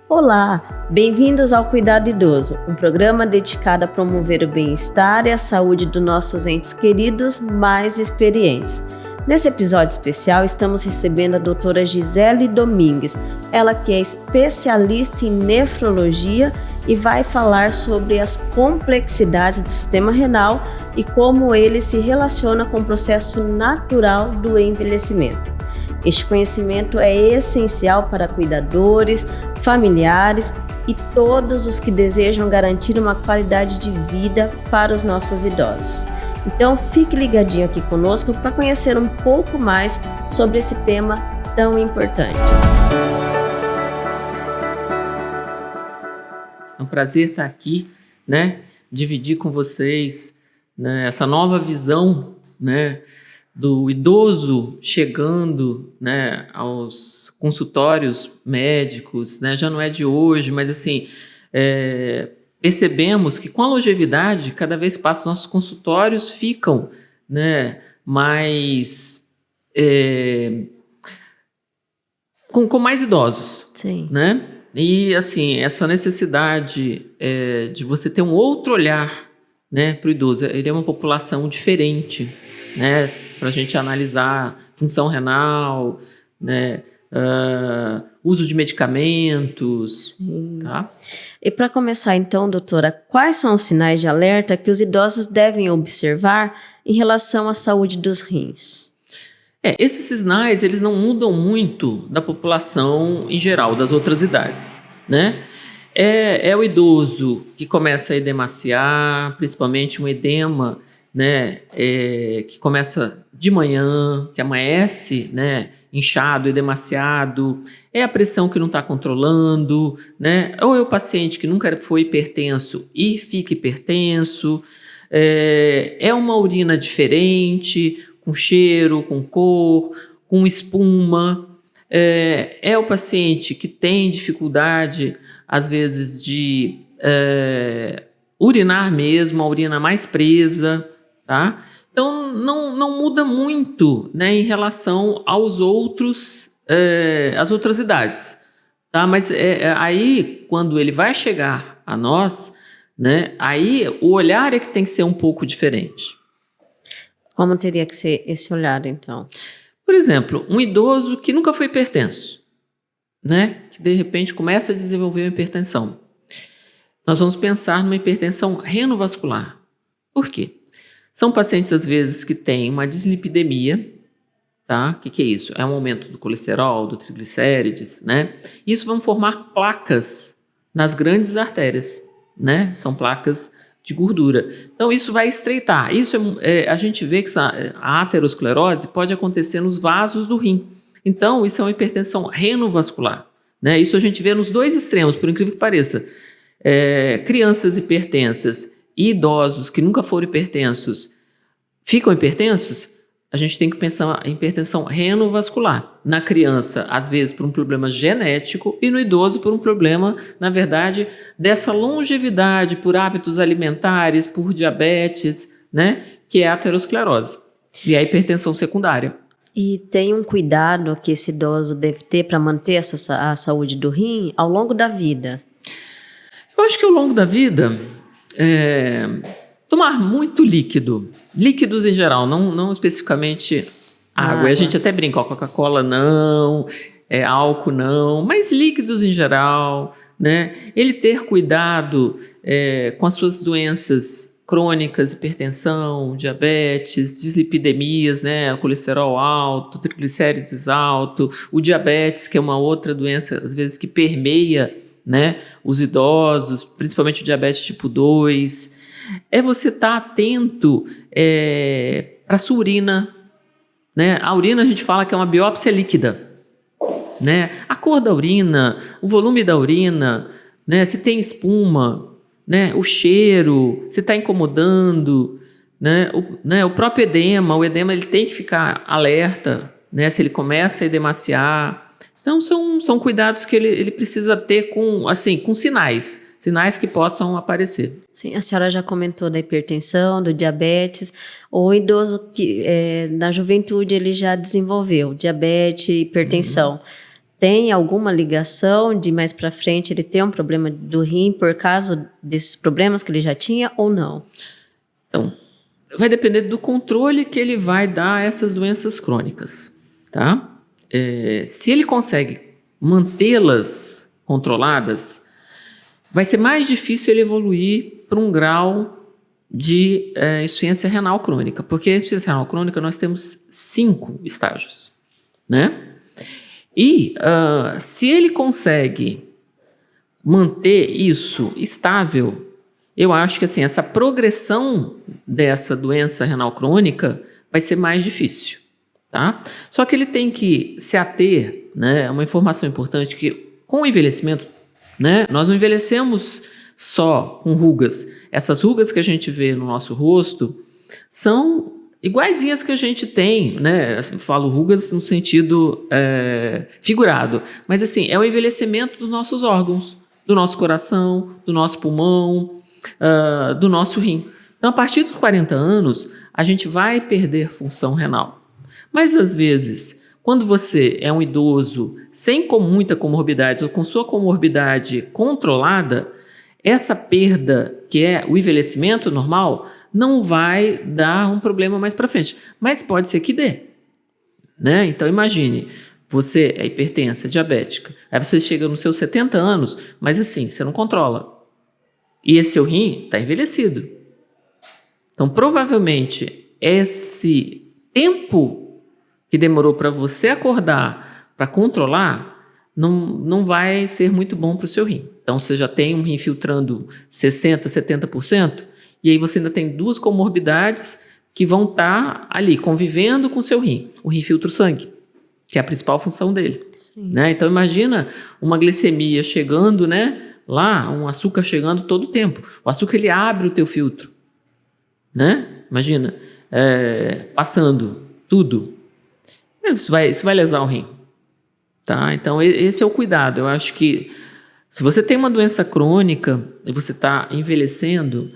Olá, bem-vindos ao Cuidado Idoso, um programa dedicado a promover o bem-estar e a saúde dos nossos entes queridos mais experientes. Nesse episódio especial, estamos recebendo a doutora Gisele Domingues, ela que é especialista em nefrologia e vai falar sobre as complexidades do sistema renal e como ele se relaciona com o processo natural do envelhecimento. Este conhecimento é essencial para cuidadores, familiares e todos os que desejam garantir uma qualidade de vida para os nossos idosos. Então, fique ligadinho aqui conosco para conhecer um pouco mais sobre esse tema tão importante. É um prazer estar aqui, dividir com vocês, essa nova visão, do idoso chegando, aos consultórios médicos, já não é de hoje, mas assim, percebemos que com a longevidade, cada vez que passa, nossos consultórios ficam, mais com mais idosos. Sim. E assim, essa necessidade de você ter um outro olhar, para o idoso. Ele é uma população diferente, para a gente analisar função renal, uso de medicamentos. Tá? E para começar então, doutora, quais são os sinais de alerta que os idosos devem observar em relação à saúde dos rins? Esses sinais, eles não mudam muito da população em geral, das outras idades, É o idoso que começa a edemaciar, principalmente um edema, que começa de manhã, que amanhece, inchado, edemaciado, é a pressão que não está controlando, ou é o paciente que nunca foi hipertenso e fica hipertenso, é uma urina diferente, com cheiro, com cor, com espuma, é o paciente que tem dificuldade, às vezes, de urinar mesmo, a urina mais presa, tá? Então, não muda muito, em relação aos outros, às outras idades, tá? Mas aí, quando ele vai chegar a nós, aí o olhar é que tem que ser um pouco diferente. Como teria que ser esse olhar, então? Por exemplo, um idoso que nunca foi hipertenso, que de repente começa a desenvolver uma hipertensão. Nós vamos pensar numa hipertensão renovascular. Por quê? São pacientes, às vezes, que têm uma dislipidemia, tá? O que é isso? É um aumento do colesterol, do triglicérides, Isso vão formar placas nas grandes artérias, São placas de gordura. Então, isso vai estreitar. Isso a gente vê que a aterosclerose pode acontecer nos vasos do rim. Então, isso é uma hipertensão renovascular, Isso a gente vê nos dois extremos, por incrível que pareça. Crianças hipertensas e idosos que nunca foram hipertensos ficam hipertensos, a gente tem que pensar em hipertensão renovascular. Na criança, às vezes, por um problema genético, e no idoso, por um problema, na verdade, dessa longevidade, por hábitos alimentares, por diabetes, que é a aterosclerose. E a hipertensão secundária. E tem um cuidado que esse idoso deve ter para manter a saúde do rim ao longo da vida? Eu acho que ao longo da vida, tomar muito líquido. Líquidos em geral, não especificamente água. A gente até brinca, Coca-Cola não, álcool não, mas líquidos em geral, Ele ter cuidado com as suas doenças crônicas, hipertensão, diabetes, dislipidemias, colesterol alto, triglicérides alto, o diabetes, que é uma outra doença, às vezes, que permeia, os idosos, principalmente o diabetes tipo 2, você estar atento para a sua urina, A urina a gente fala que é uma biópsia líquida, A cor da urina, o volume da urina, se tem espuma, o cheiro, se está incomodando, o próprio edema, ele tem que ficar alerta, se ele começa a edemaciar. Então, são cuidados que ele precisa ter com sinais que possam aparecer. Sim, a senhora já comentou da hipertensão, do diabetes. O idoso que na juventude ele já desenvolveu diabetes, hipertensão. tem alguma ligação de mais para frente ele ter um problema do rim por causa desses problemas que ele já tinha ou não? Então, vai depender do controle que ele vai dar a essas doenças crônicas, tá? Se ele consegue mantê-las controladas, vai ser mais difícil ele evoluir para um grau de insuficiência renal crônica, porque a insuficiência renal crônica nós temos 5 estágios, né? E se ele consegue manter isso estável, eu acho que assim, essa progressão dessa doença renal crônica vai ser mais difícil, tá? Só que ele tem que se ater, né, a uma informação importante que com o envelhecimento, né, nós não envelhecemos só com rugas. Essas rugas que a gente vê no nosso rosto são iguaizinhas que a gente tem, né? Assim, falo rugas no sentido figurado, mas assim, é o envelhecimento dos nossos órgãos, do nosso coração, do nosso pulmão, do nosso rim. Então, a partir dos 40 anos, a gente vai perder função renal. Mas, às vezes, quando você é um idoso sem muita comorbidade ou com sua comorbidade controlada, essa perda, que é o envelhecimento normal, não vai dar um problema mais para frente, mas pode ser que dê, né? Então imagine, você é hipertensa, diabética, aí você chega nos seus 70 anos, mas assim, você não controla, e esse seu rim está envelhecido. Então provavelmente esse tempo que demorou para você acordar, para controlar, não vai ser muito bom para o seu rim. Então você já tem um rim filtrando 60%, 70%, e aí você ainda tem 2 comorbidades que vão estar ali, convivendo com o seu rim. O rim filtra o sangue, que é a principal função dele. Né? Então imagina uma glicemia chegando, né, lá, um açúcar chegando todo o tempo. O açúcar ele abre o teu filtro. Né? Imagina, passando tudo. Isso vai lesar o rim. Tá? Então esse é o cuidado. Eu acho que se você tem uma doença crônica e você está envelhecendo,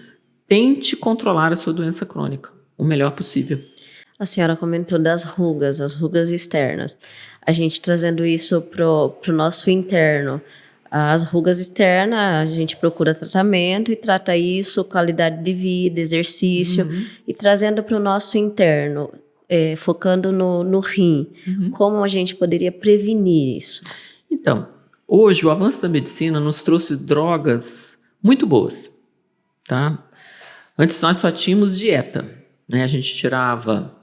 tente controlar a sua doença crônica o melhor possível. A senhora comentou das rugas, as rugas externas. A gente trazendo isso pro nosso interno. As rugas externas, a gente procura tratamento e trata isso, qualidade de vida, exercício. E trazendo para o nosso interno, focando no rim. Como a gente poderia prevenir isso? Então, hoje o avanço da medicina nos trouxe drogas muito boas, tá? Antes nós só tínhamos dieta, né? A gente tirava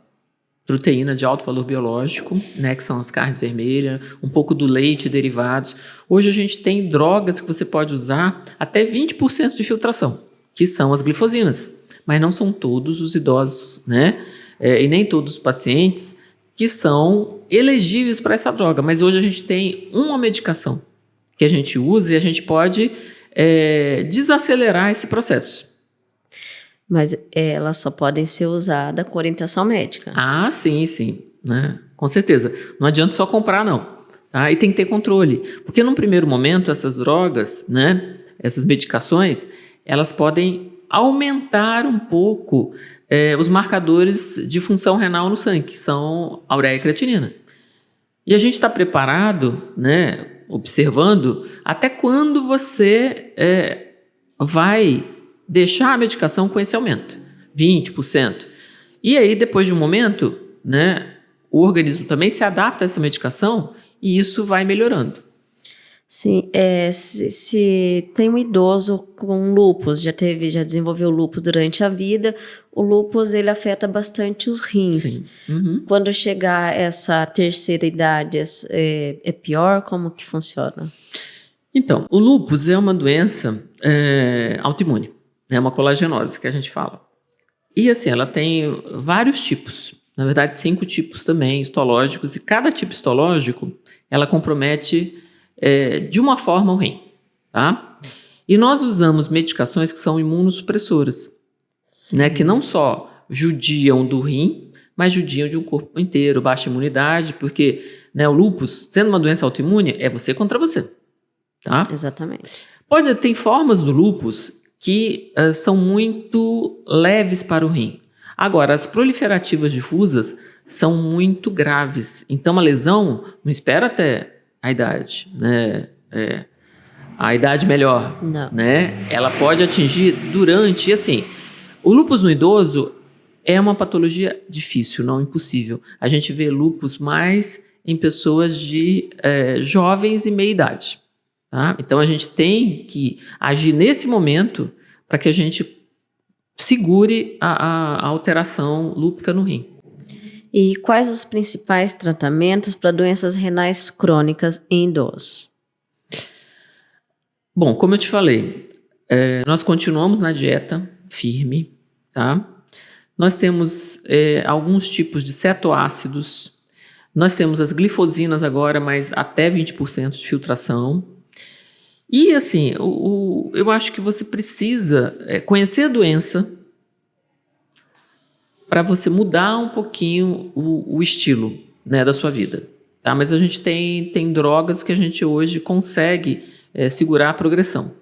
proteína de alto valor biológico, né? Que são as carnes vermelhas, um pouco do leite e derivados. Hoje a gente tem drogas que você pode usar até 20% de filtração, que são as glifosinas. Mas não são todos os idosos, né? E nem todos os pacientes que são elegíveis para essa droga. Mas hoje a gente tem uma medicação que a gente usa e a gente pode desacelerar esse processo. Mas elas só podem ser usadas com orientação médica. Ah, sim, né? Com certeza. Não adianta só comprar, não. Tá? E tem que ter controle. Porque num primeiro momento, essas drogas, né, essas medicações, elas podem aumentar um pouco os marcadores de função renal no sangue, que são a ureia e a creatinina. E a gente está preparado, né, observando até quando você vai deixar a medicação com esse aumento, 20%. E aí, depois de um momento, né, o organismo também se adapta a essa medicação e isso vai melhorando. Sim, se tem um idoso com lúpus, já desenvolveu lúpus durante a vida, o lúpus ele afeta bastante os rins. Sim. Uhum. Quando chegar essa terceira idade, é pior? Como que funciona? Então, o lúpus é uma doença autoimune. É uma colagenose que a gente fala. E assim, ela tem vários tipos. Na verdade, 5 tipos também, histológicos. E cada tipo histológico, ela compromete de uma forma o rim. Tá? E nós usamos medicações que são imunossupressoras. Né? Que não só judiam do rim, mas judiam de um corpo inteiro, baixa imunidade. Porque, né, o lúpus, sendo uma doença autoimune, é você contra você. Tá? Exatamente. Tem formas do lúpus que são muito leves para o rim. Agora, as proliferativas difusas são muito graves. Então, a lesão não espera até a idade, né? A idade melhor, Não. né? Ela pode atingir durante, assim, o lúpus no idoso é uma patologia difícil, não impossível. A gente vê lúpus mais em pessoas de jovens e meia idade, tá? Então a gente tem que agir nesse momento para que a gente segure a alteração lúpica no rim. E quais os principais tratamentos para doenças renais crônicas em idosos? Bom, como eu te falei, nós continuamos na dieta firme, tá? Nós temos alguns tipos de cetoácidos, nós temos as glifosinas agora, mas até 20% de filtração. E assim, eu acho que você precisa conhecer a doença para você mudar um pouquinho o estilo, né, da sua vida. Tá? Mas a gente tem drogas que a gente hoje consegue segurar a progressão.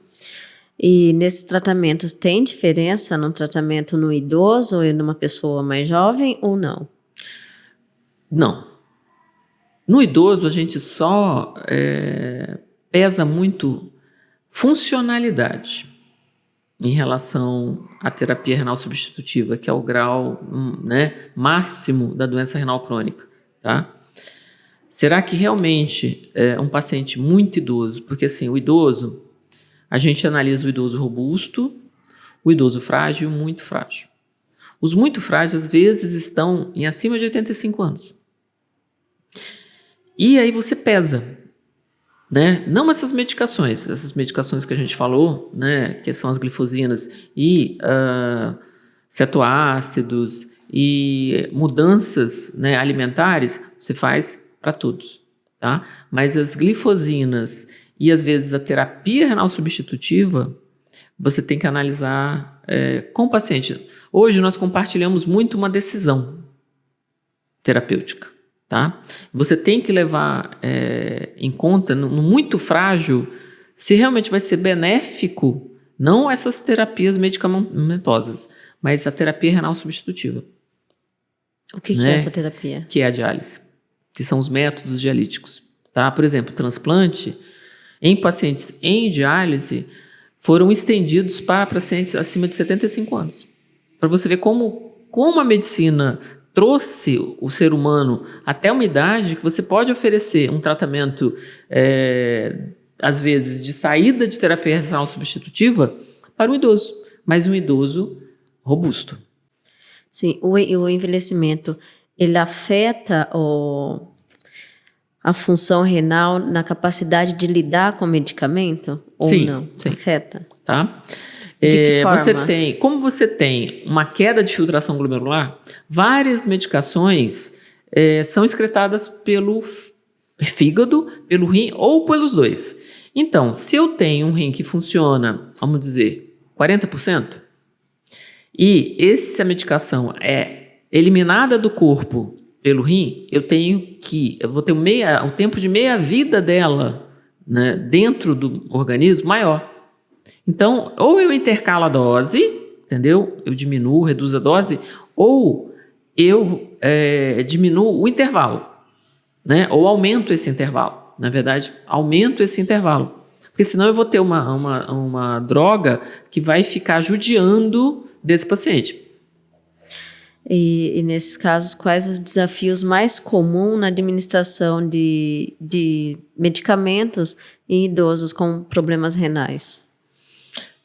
E nesses tratamentos tem diferença no tratamento no idoso ou numa pessoa mais jovem ou não? Não. No idoso a gente só pesa muito funcionalidade em relação à terapia renal substitutiva, que é o grau máximo da doença renal crônica, tá? Será que realmente um paciente muito idoso, porque assim, o idoso, a gente analisa o idoso robusto, o idoso frágil e o muito frágil. Os muito frágeis, às vezes, estão em acima de 85 anos. E aí você pesa, né? Não essas medicações que a gente falou, né? Que são as glifosinas e cetoácidos e mudanças, né, alimentares, você faz para todos, tá? Mas as glifosinas e às vezes a terapia renal substitutiva, você tem que analisar com o paciente. Hoje nós compartilhamos muito uma decisão terapêutica, tá? Você tem que levar em conta, no muito frágil, se realmente vai ser benéfico, não essas terapias medicamentosas, mas a terapia renal substitutiva. O que é essa terapia? Que é a diálise, que são os métodos dialíticos, tá? Por exemplo, transplante em pacientes em diálise foram estendidos para pacientes acima de 75 anos. Para você ver como a medicina trouxe o ser humano até uma idade que você pode oferecer um tratamento, às vezes, de saída de terapia renal substitutiva para um idoso, mas um idoso robusto. Sim, o envelhecimento, ele afeta a função renal na capacidade de lidar com o medicamento? Ou sim, não? Sim. Afeta? Tá? De que forma? Como você tem uma queda de filtração glomerular, várias medicações são excretadas pelo fígado, pelo rim ou pelos dois. Então, se eu tenho um rim que funciona, vamos dizer, 40%, e essa medicação é eliminada do corpo pelo rim, eu vou ter um tempo de meia-vida dela, né, dentro do organismo maior. Então, ou eu intercalo a dose, entendeu? Eu diminuo, reduzo a dose, ou eu diminuo o intervalo, né? Ou aumento esse intervalo. Na verdade, aumento esse intervalo. Porque senão eu vou ter uma droga que vai ficar judiando desse paciente. E nesses casos, quais os desafios mais comuns na administração de medicamentos em idosos com problemas renais?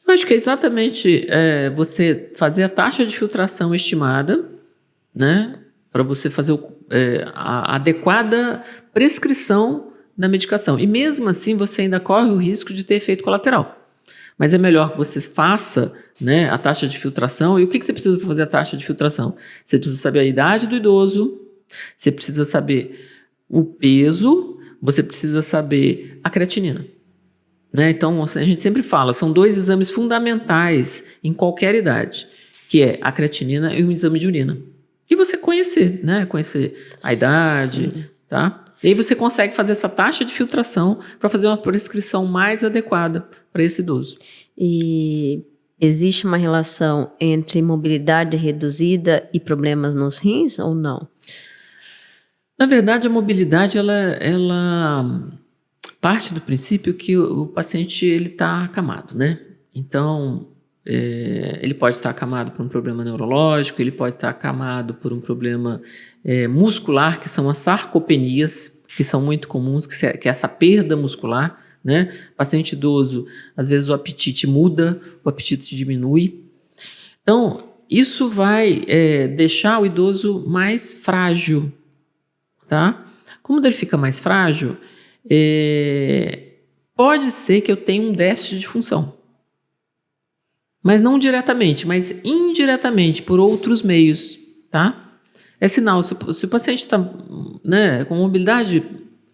Eu acho que é exatamente você fazer a taxa de filtração estimada, né, para você fazer a adequada prescrição da medicação. E mesmo assim, você ainda corre o risco de ter efeito colateral. Mas é melhor que você faça, né, a taxa de filtração. E o que você precisa para fazer a taxa de filtração? Você precisa saber a idade do idoso, você precisa saber o peso, você precisa saber a creatinina. Né? Então, a gente sempre fala, são 2 exames fundamentais em qualquer idade, que é a creatinina e o exame de urina. E você conhecer, né? Conhecer a idade, tá? E aí você consegue fazer essa taxa de filtração para fazer uma prescrição mais adequada para esse idoso. E existe uma relação entre mobilidade reduzida e problemas nos rins ou não? Na verdade, a mobilidade, ela parte do princípio que o paciente está acamado, né? Então, ele pode estar acamado por um problema neurológico, ele pode estar acamado por um problema muscular, que são as sarcopenias, que são muito comuns, que é essa perda muscular, né? Paciente idoso, às vezes o apetite muda, o apetite diminui. Então, isso vai deixar o idoso mais frágil, tá? Como ele fica mais frágil, pode ser que eu tenha um déficit de função. Mas não diretamente, mas indiretamente, por outros meios, tá? É sinal, se o paciente está, né, com mobilidade,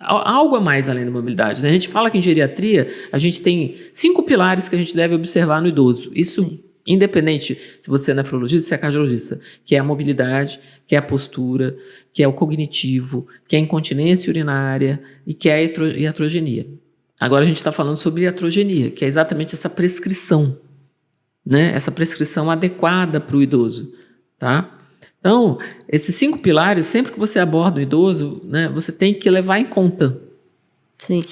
algo a mais além da mobilidade, né? A gente fala que em geriatria, a gente tem 5 pilares que a gente deve observar no idoso. Isso, sim, independente se você é nefrologista, se é cardiologista, que é a mobilidade, que é a postura, que é o cognitivo, que é a incontinência urinária e que é a iatrogenia. Agora a gente está falando sobre iatrogenia, que é exatamente essa prescrição, né? Essa prescrição adequada para o idoso, tá? Então, esses 5 pilares, sempre que você aborda o idoso, né, você tem que levar em conta. Sim.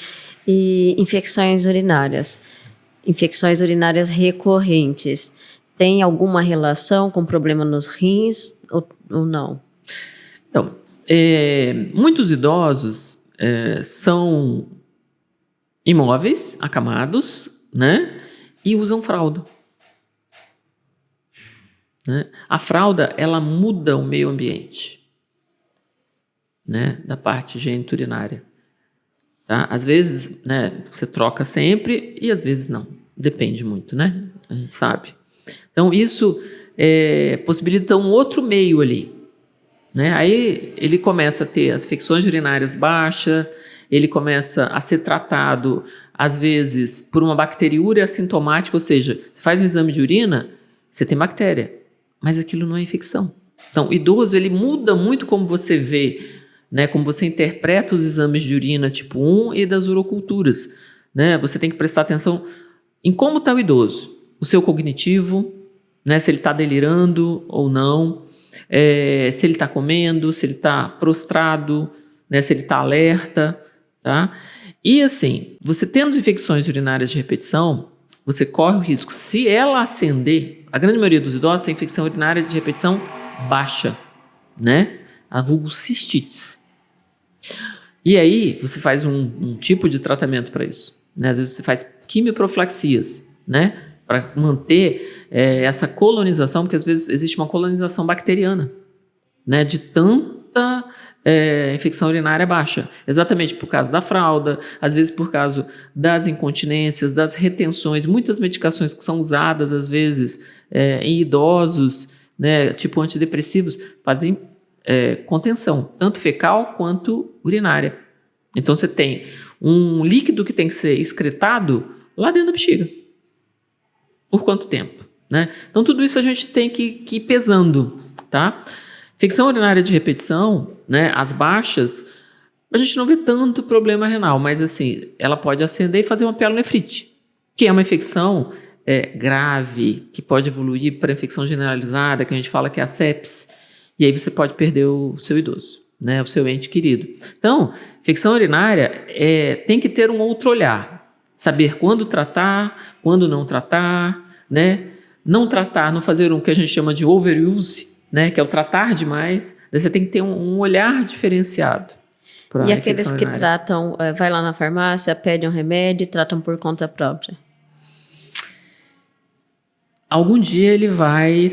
E infecções urinárias? Infecções urinárias recorrentes, tem alguma relação com problema nos rins ou não? Então, muitos idosos são imóveis, acamados, né, e usam fralda. Né? A fralda, ela muda o meio ambiente, né, da parte geniturinária. Tá? Às vezes, né, você troca sempre e às vezes não. Depende muito, né? A gente sabe. Então, isso possibilita um outro meio ali. Né? Aí ele começa a ter as infecções urinárias baixas, ele começa a ser tratado, às vezes, por uma bacteriúria assintomática, ou seja, você faz um exame de urina, você tem bactéria, mas aquilo não é infecção. Então, o idoso, ele muda muito como você vê, né, como você interpreta os exames de urina tipo 1 e das uroculturas. Né? Você tem que prestar atenção em como está o idoso, o seu cognitivo, né, se ele está delirando ou não, se ele está comendo, se ele está prostrado, né, se ele está alerta. Tá? E assim, você tendo infecções urinárias de repetição, você corre o risco, se ela ascender, a grande maioria dos idosos tem infecção urinária de repetição baixa, né? A vulgo cistites. E aí, você faz um tipo de tratamento para isso. Né? Às vezes você faz quimioprofilaxias, né? Para manter essa colonização, porque às vezes existe uma colonização bacteriana, né? De tanta infecção urinária baixa. Exatamente por causa da fralda, às vezes por causa das incontinências, das retenções, muitas medicações que são usadas às vezes em idosos, né? Tipo antidepressivos, fazem contenção, tanto fecal quanto urinária. Então você tem um líquido que tem que ser excretado lá dentro da bexiga. Por quanto tempo? Né? Então tudo isso a gente tem que ir pesando. Tá? Infecção urinária de repetição, né, as baixas, a gente não vê tanto problema renal, mas assim, ela pode ascender e fazer uma pielonefrite, que é uma infecção grave, que pode evoluir para infecção generalizada, que a gente fala que é a sepsis. E aí você pode perder o seu idoso, né, o seu ente querido. Então, infecção urinária tem que ter um outro olhar. Saber quando tratar, quando não tratar, né? Não tratar, não fazer o que a gente chama de overuse, né? Que é o tratar demais. Você tem que ter um olhar diferenciado. E aqueles que tratam, vai lá na farmácia, pede um remédio e tratam por conta própria? Algum dia ele vai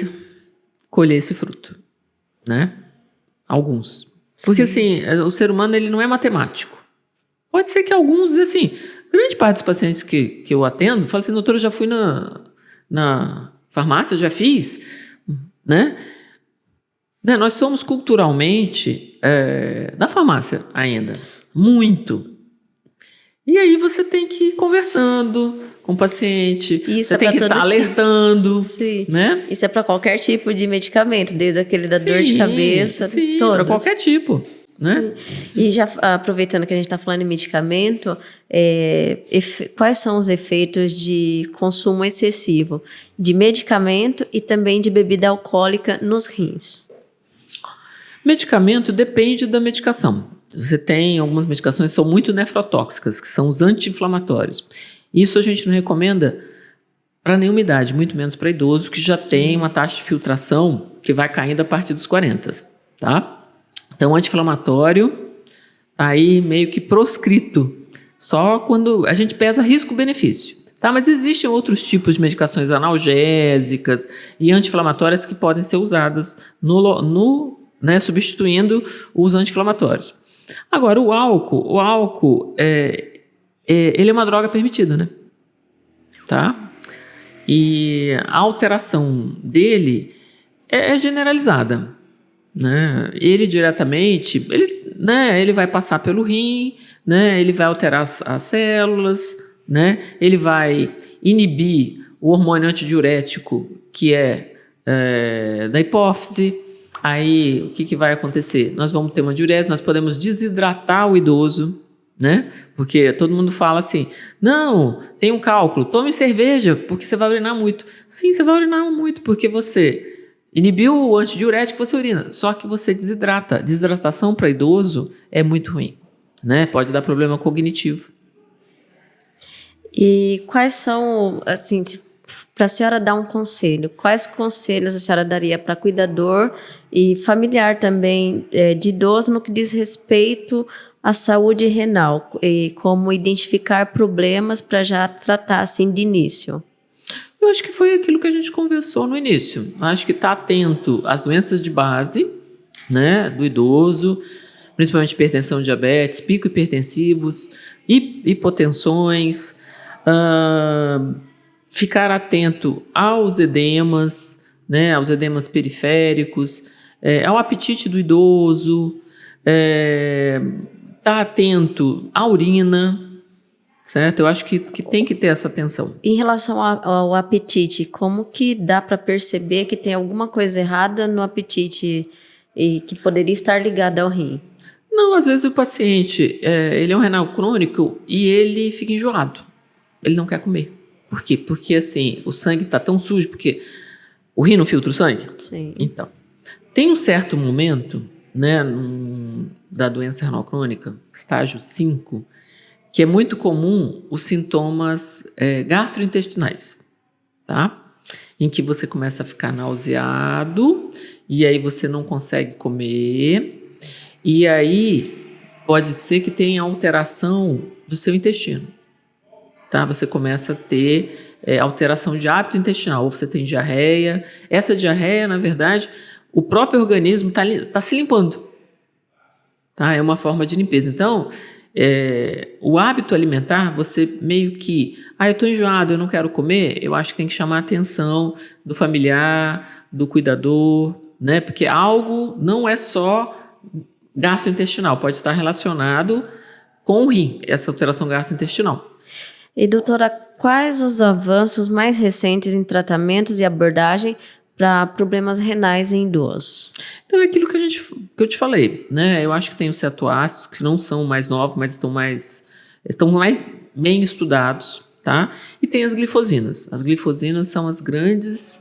colher esse fruto. Né? Alguns. Porque assim, o ser humano ele não é matemático. Pode ser que alguns, assim, grande parte dos pacientes que eu atendo, falam assim, doutor, eu já fui na farmácia, já fiz, né? Nós somos culturalmente da farmácia ainda, muito. E aí você tem que ir conversando com o paciente, você tem que estar alertando. Sim. Né? Isso é para qualquer tipo de medicamento, desde aquele da dor de cabeça, sim, para qualquer tipo. Né? E já aproveitando que a gente está falando em medicamento, quais são os efeitos de consumo excessivo de medicamento e também de bebida alcoólica nos rins? Medicamento depende da medicação. você tem algumas medicações que são muito nefrotóxicas, que são os anti-inflamatórios. Isso a gente não recomenda para nenhuma idade, muito menos para idoso, que já tem uma taxa de filtração que vai caindo a partir dos 40, tá? Então, anti-inflamatório tá aí meio que proscrito, só quando a gente pesa risco-benefício, tá? Mas existem outros tipos de medicações analgésicas e anti-inflamatórias que podem ser usadas né, substituindo os anti-inflamatórios. Agora, o álcool ele é uma droga permitida, né? Tá? E a alteração dele é generalizada, né? Ele diretamente, ele vai passar pelo rim, né? Ele vai alterar as células, né? Ele vai inibir o hormônio antidiurético que é da hipófise. Aí, o que vai acontecer? Nós vamos ter uma diurese, nós podemos desidratar o idoso, né? Porque todo mundo fala assim, não, tem um cálculo, tome cerveja, porque você vai urinar muito. Sim, você vai urinar muito, porque você inibiu o antidiurético, você urina, só que você desidrata. Desidratação para idoso é muito ruim, né? Pode dar problema cognitivo. E quais são, assim, para a senhora dar um conselho, quais conselhos a senhora daria para cuidador e familiar também de idoso no que diz respeito à saúde renal e como identificar problemas para já tratar assim de início? Eu acho que foi aquilo que a gente conversou no início. Acho que estar atento às doenças de base, né, do idoso, principalmente hipertensão, diabetes, pico hipertensivos, hipotensões, ficar atento aos edemas, né, aos edemas periféricos, ao apetite do idoso, estar atento à urina, certo? Eu acho que tem que ter essa atenção. Em relação ao apetite, como que dá para perceber que tem alguma coisa errada no apetite e que poderia estar ligada ao rim? Não, às vezes o paciente, ele é um renal crônico e ele fica enjoado. Ele não quer comer. Por quê? Porque, assim, o sangue está tão sujo, porque o rim não filtra o sangue? Sim. Então, tem um certo momento, né, da doença renal crônica, estágio 5, que é muito comum os sintomas gastrointestinais, tá? Em que você começa a ficar nauseado, e aí você não consegue comer, e aí pode ser que tenha alteração do seu intestino. Tá? Você começa a ter alteração de hábito intestinal, ou você tem diarreia. Essa diarreia, na verdade, o próprio organismo está se limpando. Tá? É uma forma de limpeza. Então, o hábito alimentar, você meio que... eu estou enjoado, eu não quero comer. Eu acho que tem que chamar a atenção do familiar, do cuidador, né? Porque algo não é só gastrointestinal, pode estar relacionado com o rim, essa alteração gastrointestinal. E, doutora, quais os avanços mais recentes em tratamentos e abordagem para problemas renais em idosos? Então, é aquilo que eu te falei, né? Eu acho que tem os cetoácidos, que não são mais novos, mas estão mais bem estudados, tá? E tem as glifosinas. As glifosinas são as grandes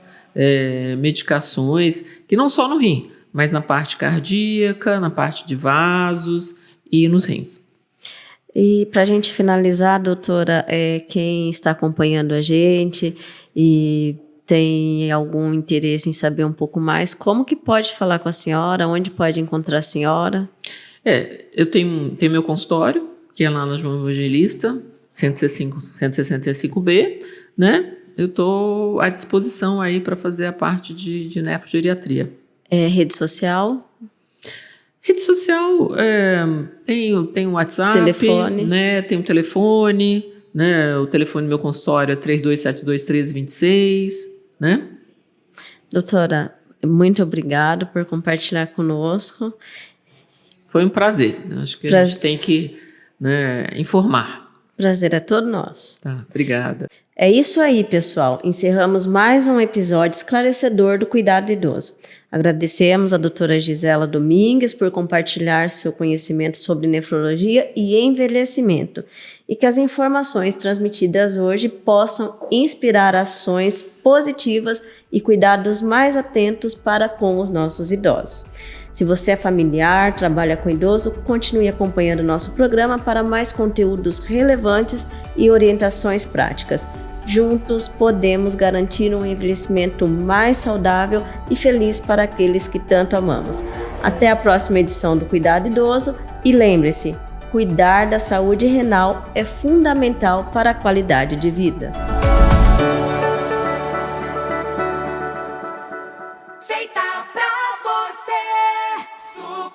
medicações, que não só no rim, mas na parte cardíaca, na parte de vasos e nos rins. E para a gente finalizar, doutora, quem está acompanhando a gente e tem algum interesse em saber um pouco mais, como que pode falar com a senhora? Onde pode encontrar a senhora? Eu tenho meu consultório, que é lá na João Evangelista, 165B, né? Eu estou à disposição aí para fazer a parte de nefrogeriatria. Rede social? Rede social, tem o WhatsApp, telefone. Né? Tem o telefone, né? O telefone do meu consultório é 3272-1326, né? Doutora, muito obrigado por compartilhar conosco. Foi um prazer. Acho que a gente tem que, né, informar. Prazer é todo nosso. Tá, obrigada. É isso aí, pessoal. Encerramos mais um episódio esclarecedor do cuidado idoso. Agradecemos a doutora Gisela Domingues por compartilhar seu conhecimento sobre nefrologia e envelhecimento e que as informações transmitidas hoje possam inspirar ações positivas e cuidados mais atentos para com os nossos idosos. Se você é familiar, trabalha com idoso, continue acompanhando nosso programa para mais conteúdos relevantes e orientações práticas. Juntos podemos garantir um envelhecimento mais saudável e feliz para aqueles que tanto amamos. Até a próxima edição do Cuidado Idoso e lembre-se, cuidar da saúde renal é fundamental para a qualidade de vida. Feita pra você.